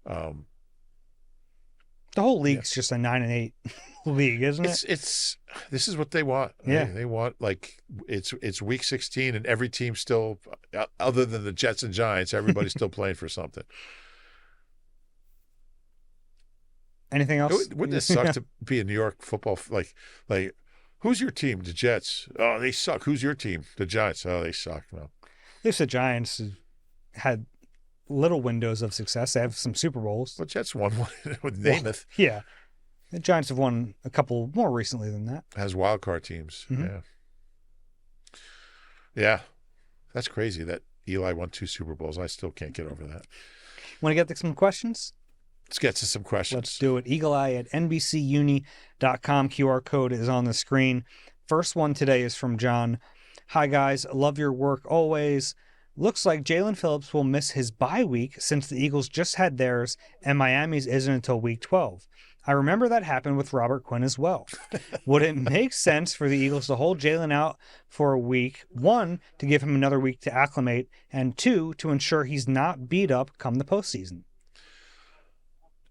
No. The whole league's just a 9-8 league, isn't it? This is what they want. Yeah. They want, like, it's week 16 and every team still, other than the Jets and Giants, everybody's still playing for something. Anything else? Wouldn't it suck to be a New York football, like, who's your team? The Jets. Oh, they suck. Who's your team? The Giants. Oh, they suck. No. At least the Giants had little windows of success. They have some Super Bowls. But Jets won one with Namath. Yeah. The Giants have won a couple more recently than that. Has wild card teams. Yeah. Yeah. That's crazy that Eli won 2 Super Bowls. I still can't get over that. Want to get to some questions? Let's get to some questions. Let's do it. Eagle-eye at NBCUni.com. QR code is on the screen. First one today is from John. Hi, guys. Love your work always. Looks like Jaelan Philips will miss his bye week since the Eagles just had theirs and Miami's isn't until week 12. I remember that happened with Robert Quinn as well. Would it make sense for the Eagles to hold Jaelan out for a week, 1, to give him another week to acclimate, and 2, to ensure he's not beat up come the postseason?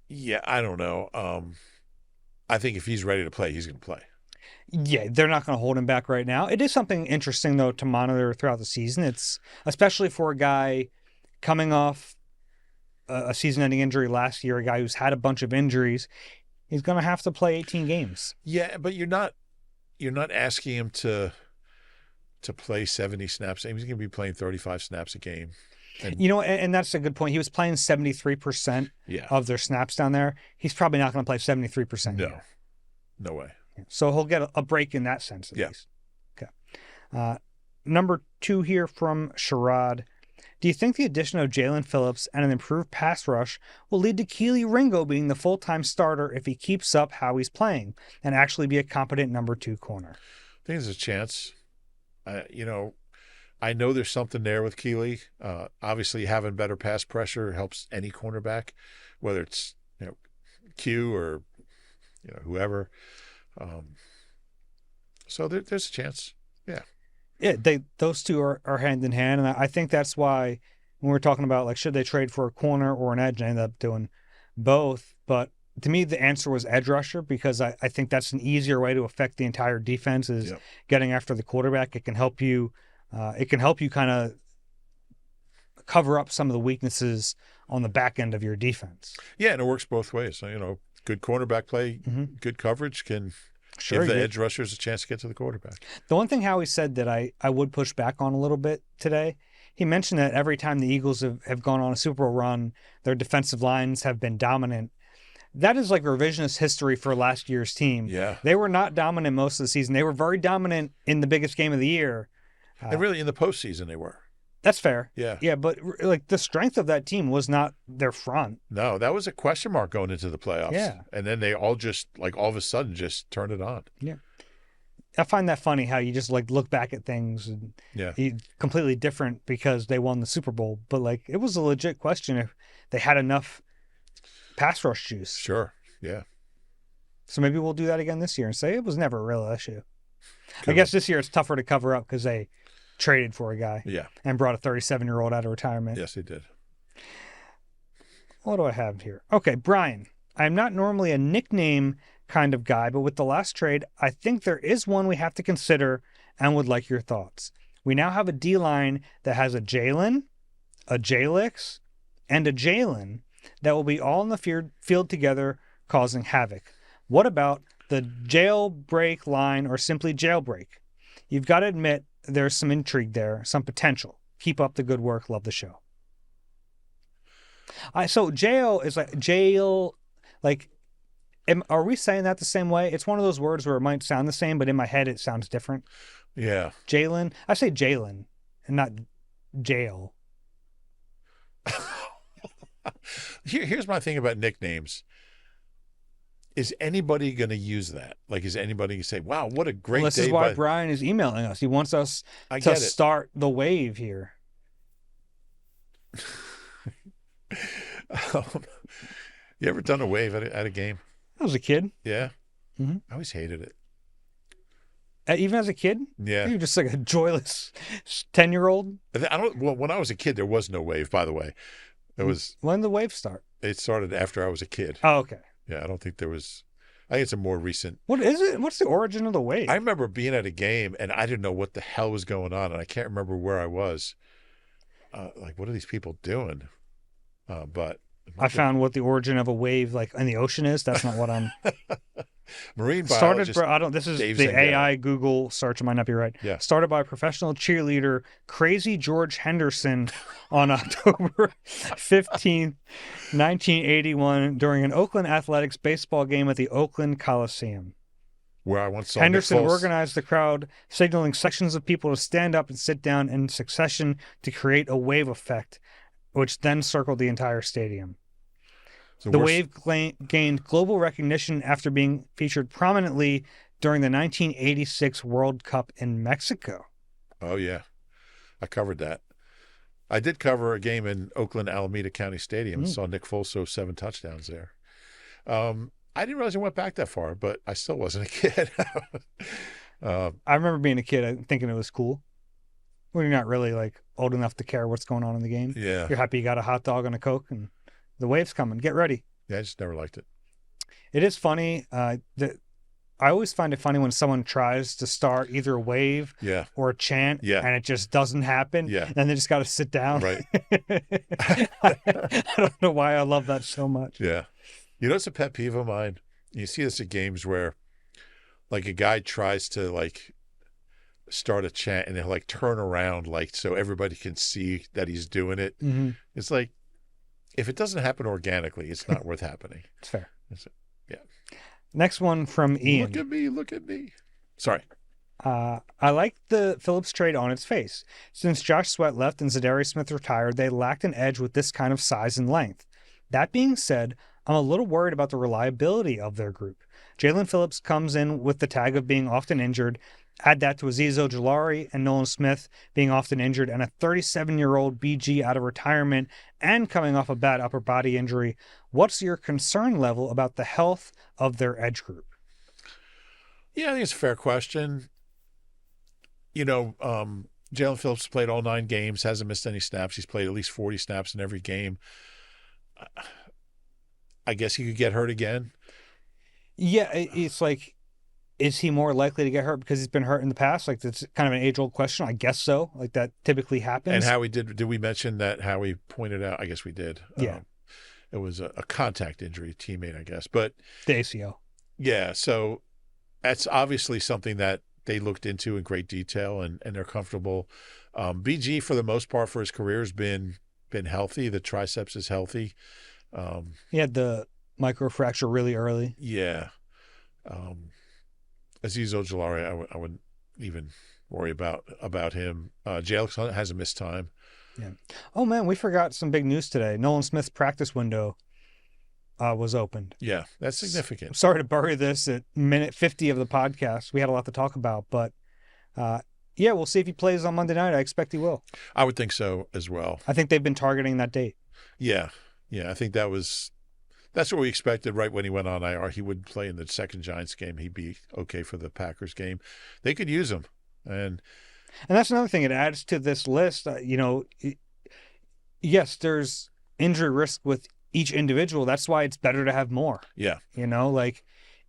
Yeah, I don't know. I think if he's ready to play, he's going to play. Yeah, they're not going to hold him back right now. It is something interesting, though, to monitor throughout the season. It's especially for a guy coming off a season-ending injury last year, a guy who's had a bunch of injuries. He's going to have to play 18 games. Yeah, but you're not asking him to play 70 snaps. He's going to be playing 35 snaps a game. And that's a good point. He was playing 73% of their snaps down there. He's probably not going to play 73%. No, no way. So he'll get a break in that sense at least. Okay. Number 2 here from Sherrod. Do you think the addition of Jaelan Philips and an improved pass rush will lead to Keely Ringo being the full-time starter if he keeps up how he's playing and actually be a competent number 2 corner? I think there's a chance. I know there's something there with Keely. Obviously, having better pass pressure helps any cornerback, whether it's Q or whoever. So there's a chance. Yeah. Yeah, those two are hand in hand, and I think that's why when we're talking about should they trade for a corner or an edge, they end up doing both. But to me, the answer was edge rusher because I think that's an easier way to affect the entire defense is getting after the quarterback. It can help you. It can help you kind of cover up some of the weaknesses on the back end of your defense. Yeah, and it works both ways. So, good cornerback play, good coverage can give the edge rushers a chance to get to the quarterback. The one thing Howie said that I would push back on a little bit today, he mentioned that every time the Eagles have gone on a Super Bowl run, their defensive lines have been dominant. That is like revisionist history for last year's team. Yeah. They were not dominant most of the season. They were very dominant in the biggest game of the year. And really in the postseason they were. That's fair. Yeah. Yeah, but like the strength of that team was not their front. No, that was a question mark going into the playoffs. Yeah. And then they all just, all of a sudden, just turned it on. Yeah. I find that funny how you just look back at things and completely different because they won the Super Bowl. But it was a legit question if they had enough pass rush juice. Sure. Yeah. So maybe we'll do that again this year and say it was never a real issue. I guess this year it's tougher to cover up because they traded for a guy and brought a 37-year-old out of retirement. Yes, they did. What do I have here? Okay, Brian. I'm not normally a nickname kind of guy, but with the last trade, I think there is one we have to consider and would like your thoughts. We now have a D-line that has a Jaelan, a Jalix, and a Jaelan that will be all in the field together causing havoc. What about the jailbreak line or simply jailbreak? You've got to admit there's some intrigue there, some potential. Keep up the good work. Love the show. So jail is like jail, are we saying that the same way? It's one of those words where it might sound the same, but in my head it sounds different. Yeah. Jaelan. I say Jaelan and not jail. Here's my thing about nicknames. Is anybody going to use that? Is anybody going to say, wow, what a great day. This is why Brian is emailing us. He wants us to start the wave here. You ever done a wave at a game? I was a kid. Yeah? Mm-hmm. I always hated it. Even as a kid? Yeah. You were just like a joyless 10-year-old? Well, when I was a kid, there was no wave, by the way. It was. When did the wave start? It started after I was a kid. Oh, okay. Yeah, I don't think there was. I think it's a more recent. What is it? What's the origin of the wave? I remember being at a game and I didn't know what the hell was going on, and I can't remember where I was. What are these people doing? But I found what the origin of a wave in the ocean is. That's not what I'm. Marine biologist. This is Dave the Zangaro. AI Google search. It might not be right. Yeah. Started by professional cheerleader Crazy George Henderson on October 15th, 1981, during an Oakland Athletics baseball game at the Oakland Coliseum. Where I once saw Henderson Nick Foles. organized the crowd, signaling sections of people to stand up and sit down in succession to create a wave effect, which then circled the entire stadium. The wave gained global recognition after being featured prominently during the 1986 World Cup in Mexico. Oh, yeah. I covered that. I did cover a game in Oakland Alameda County Stadium and saw Nick Foles throw 7 touchdowns there. I didn't realize it went back that far, but I still wasn't a kid. I remember being a kid and thinking it was cool. When you're not really old enough to care what's going on in the game. Yeah. You're happy you got a hot dog and a Coke and the wave's coming. Get ready. Yeah, I just never liked it. It is funny that I always find it funny when someone tries to start either a wave or a chant and it just doesn't happen. Yeah. And they just got to sit down. Right. I don't know why I love that so much. Yeah. It's a pet peeve of mine. You see this at games where a guy tries to start a chant and he'll turn around so everybody can see that he's doing it. Mm-hmm. It's if it doesn't happen organically, it's not worth happening. It's fair. Yeah. Next one from Ian. Look at me. Sorry. I like the Phillips trade on its face. Since Josh Sweat left and Zadarius Smith retired, they lacked an edge with this kind of size and length. That being said, I'm a little worried about the reliability of their group. Jaelan Philips comes in with the tag of being often injured. Add that to Azeez Ojulari and Nolan Smith being often injured and a 37-year-old BG out of retirement and coming off a bad upper body injury. What's your concern level about the health of their edge group? Yeah, I think it's a fair question. Jaelan Philips played all 9 games, hasn't missed any snaps. He's played at least 40 snaps in every game. I guess he could get hurt again. Yeah, it's like, is he more likely to get hurt because he's been hurt in the past? Like, that's kind of an age-old question. I guess so. Like, that typically happens. And Howie did we mention that Howie pointed out? I guess we did. Yeah. It was a contact injury, teammate, I guess. But The ACL. yeah, so that's obviously something that they looked into in great detail, and they're comfortable. BG, for the most part, for his career, has been healthy. The triceps is healthy. He had the microfracture really early. Yeah. Azeez Ojulari, I wouldn't even worry about him. Jaelan hasn't missed time. Yeah. Oh, man, we forgot some big news today. Nolan Smith's practice window was opened. Yeah, that's significant. Sorry to bury this at minute 50 of the podcast. We had a lot to talk about, but yeah, we'll see if he plays on Monday night. I expect he will. I would think so as well. I think they've been targeting that date. Yeah. I think that's what we expected right when he went on IR. He would play in the second Giants game. He'd be okay for the Packers game. They could use him. And that's another thing. It adds to this list. Yes, there's injury risk with each individual. That's why it's better to have more. Yeah. Like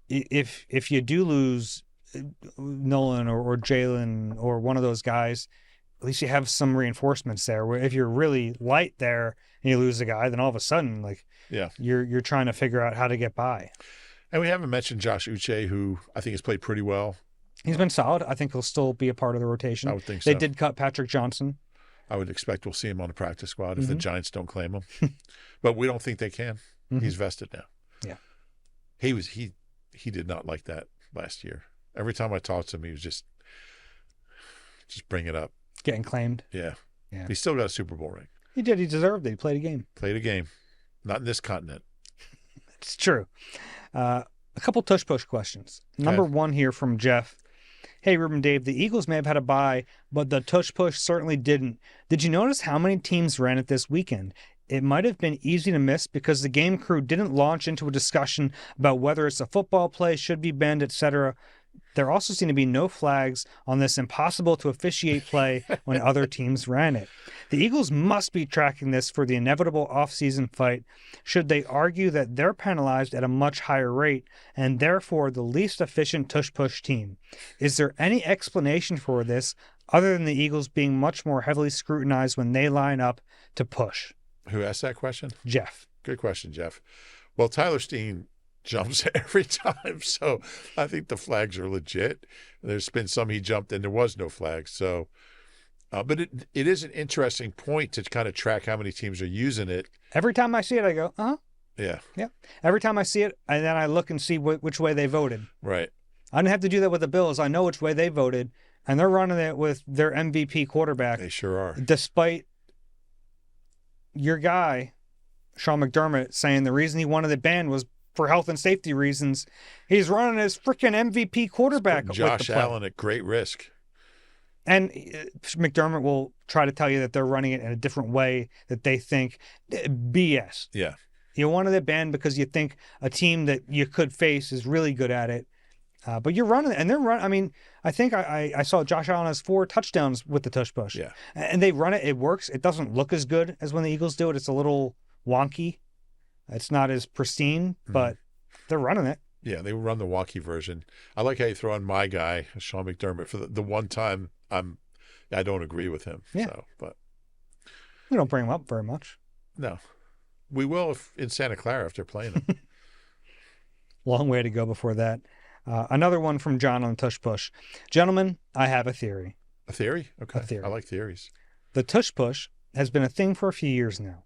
if you do lose Nolan or Jaelan or one of those guys, at least you have some reinforcements there. Where if you're really light there and you lose a guy, then all of a sudden, you're trying to figure out how to get by. And we haven't mentioned Josh Uche, who I think has played pretty well. He's been solid. I think he'll still be a part of the rotation. I would think so. They did cut Patrick Johnson. I would expect we'll see him on the practice squad if the Giants don't claim him. But we don't think they can. He's vested now. Yeah. He did not like that last year. Every time I talked to him, he was just bring it up. Getting claimed. Yeah. He still got a Super Bowl ring. He did. He deserved it. He played a game. Not in this continent. It's true. A couple tush-push questions. Number one here from Jeff. Hey, Reuben, Dave, the Eagles may have had a bye, but the tush-push certainly didn't. Did you notice how many teams ran it this weekend? It might have been easy to miss because the game crew didn't launch into a discussion about whether it's a football play, should be banned, etc. There also seem to be no flags on this impossible to officiate play when other teams ran it. The Eagles must be tracking this for the inevitable off-season fight should they argue that they're penalized at a much higher rate and therefore the least efficient tush-push team. Is there any explanation for this other than the Eagles being much more heavily scrutinized when they line up to push? Who asked that question? Jeff. Good question, Jeff. Well, Tyler Steen jumps every time, so I think the flags are legit. There's been some he jumped and there was no flag. So, but it is an interesting point to kind of track how many teams are using it. Every time I see it, I go, Yeah. Every time I see it, and then I look and see which way they voted. Right. I didn't have to do that with the Bills. I know which way they voted, and they're running it with their MVP quarterback. They sure are. Despite your guy, Sean McDermott, saying the reason he wanted it banned was for health and safety reasons. He's running his freaking MVP quarterback. Josh Allen at great risk. And McDermott will try to tell you that they're running it in a different way that they think. BS. Yeah. You wanted it banned because you think a team that you could face is really good at it. But you're running it, and they're running. I mean, I think I saw Josh Allen has 4 touchdowns with the tush push. Yeah. And they run it. It works. It doesn't look as good as when the Eagles do it. It's a little wonky. It's not as pristine, but they're running it. Yeah, they run the wonky version. I like how you throw on my guy, Sean McDermott, for the one time I don't agree with him. Yeah. So, but we don't bring him up very much. No. We will if in Santa Clara if they're playing them. Long way to go before that. Another one from John on Tush Push. Gentlemen, I have a theory. A theory? Okay. A theory. I like theories. The Tush Push has been a thing for a few years now.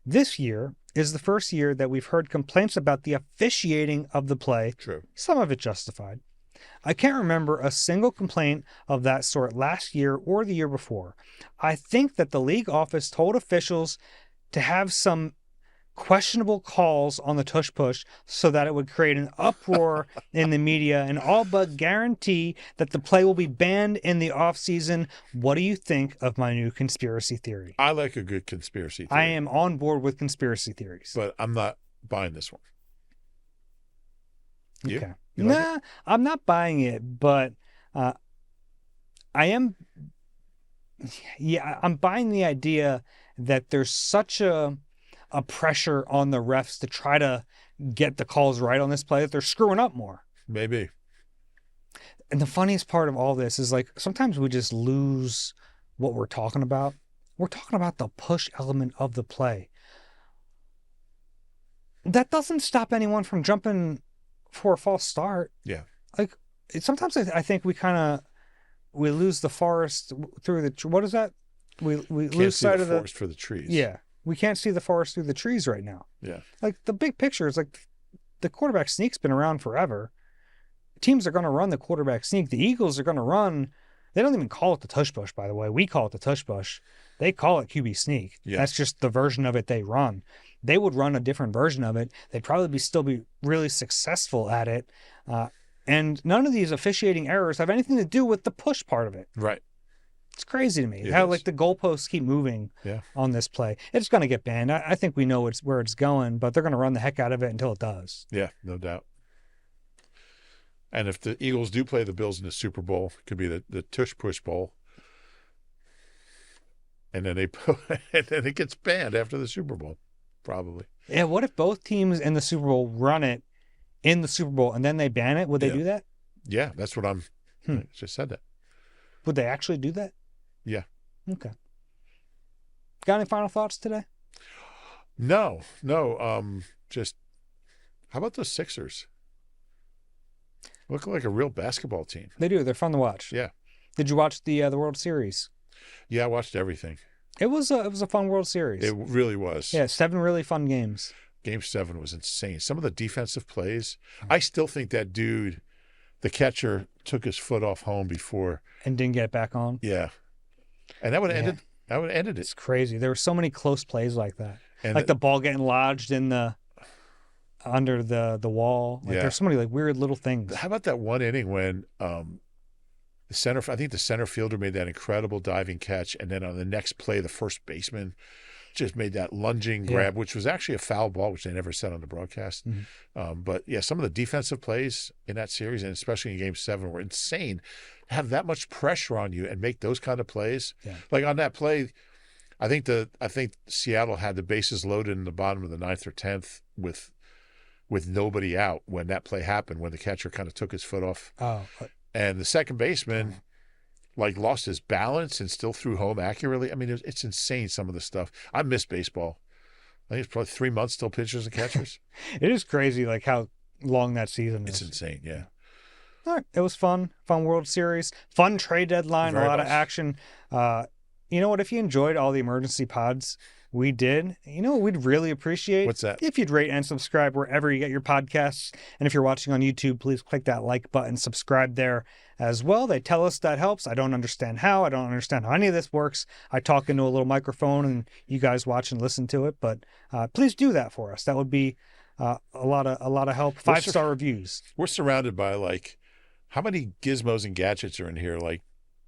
This year is the first year that we've heard complaints about the officiating of the play. True. Some of it justified. I can't remember a single complaint of that sort last year or the year before. I think that the league office told officials to have some questionable calls on the tush push so that it would create an uproar in the media and all but guarantee that the play will be banned in the offseason. What do you think of my new conspiracy theory? I like a good conspiracy theory. I am on board with conspiracy theories. But I'm not buying this one. You? Okay. You like Nah, I'm not buying it, but I am. Yeah, I'm buying the idea that there's such a pressure on the refs to try to get the calls right on this play that they're screwing up more. Maybe. And the funniest part of all this is like sometimes we just lose what we're talking about. We're talking about the push element of the play. That doesn't stop anyone from jumping for a false start. Yeah. Like sometimes I think we lose the forest through the, what is that? We lose sight of the forest for the trees. Yeah. We can't see the forest through the trees right now. Yeah. Like the big picture is like the quarterback sneak's been around forever. Teams are going to run the quarterback sneak. The Eagles are going to run. They don't even call it the tush push, by the way. We call it the tush push. They call it QB sneak. Yeah. That's just the version of it they run. They would run a different version of it. They'd probably still be really successful at it. And none of these officiating errors have anything to do with the push part of it. Right. It's crazy to me It how is. like the goalposts keep moving on this play. It's going to get banned. I think we know where it's going, but they're going to run the heck out of it until it does. Yeah, no doubt. And if the Eagles do play the Bills in the Super Bowl, it could be the Tush Push Bowl. And then and then it gets banned after the Super Bowl, probably. Yeah, what if both teams in the Super Bowl run it in the Super Bowl and then they ban it? Would they do that? Yeah, that's what I just said that. Would they actually do that? Yeah. Okay. Got any final thoughts today? No. Just how about those Sixers? Look like a real basketball team. They do. They're fun to watch. Yeah. Did you watch the World Series? Yeah, I watched everything. It was a fun World Series. It really was. Yeah, 7 really fun games. Game 7 was insane. Some of the defensive plays. I still think that dude, the catcher, took his foot off home before and didn't get it back on. Yeah. And that would have ended it. It's crazy. There were so many close plays like that. And like the ball getting lodged in under the wall. Like there's so many like weird little things. How about that one inning when I think the center fielder made that incredible diving catch, and then on the next play, the first baseman just made that lunging grab, which was actually a foul ball, which they never said on the broadcast. Mm-hmm. But yeah, some of the defensive plays in that series, and especially in Game 7, were insane. Have that much pressure on you and make those kind of plays. Yeah. Like on that play, I think Seattle had the bases loaded in the bottom of the 9th or 10th with nobody out when that play happened, when the catcher kind of took his foot off. And the second baseman lost his balance and still threw home accurately. I mean, it's insane, some of the stuff. I miss baseball. I think it's probably 3 months till pitchers and catchers. It is crazy like how long that season is. It's insane, yeah. All right. It was fun World Series, fun trade deadline, a lot of action. You know what? If you enjoyed all the emergency pods we did, you know what we'd really appreciate? What's that? If you'd rate and subscribe wherever you get your podcasts. And if you're watching on YouTube, please click that like button, subscribe there as well. They tell us that helps. I don't understand how. I don't understand how any of this works. I talk into a little microphone and you guys watch and listen to it. But please do that for us. That would be a lot of help. 5-star reviews. We're surrounded by how many gizmos and gadgets are in here?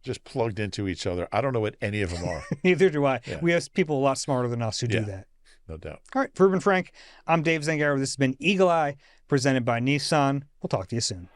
Just plugged into each other. I don't know what any of them are. Neither do I. Yeah. We have people a lot smarter than us who do that. No doubt. All right. For Reuben Frank, I'm Dave Zangaro. This has been Eagle Eye, presented by Nissan. We'll talk to you soon.